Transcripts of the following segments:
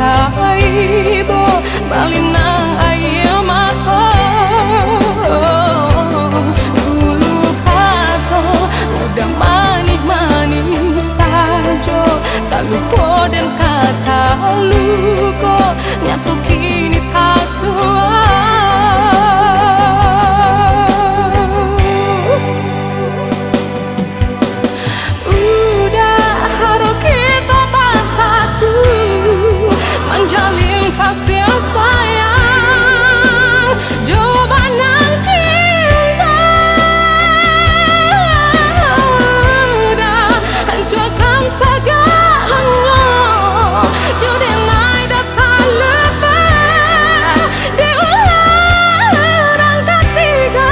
taibo balinang ayo mako dulu kato udah manis-manis saja tak lupa dan kata luko nyatu kini tak kasih sayang jawaban cinta udah hancurkan segalanya jadi naik datang lebih diulang ketiga.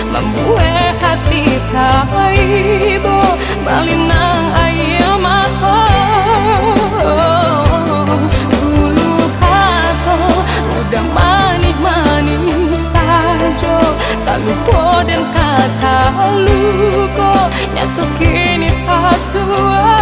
Membuat hati taibo balinang ayo mako dulu kato udah manis-manis saja tak lupa dan kata luko nyatu kini tak suara.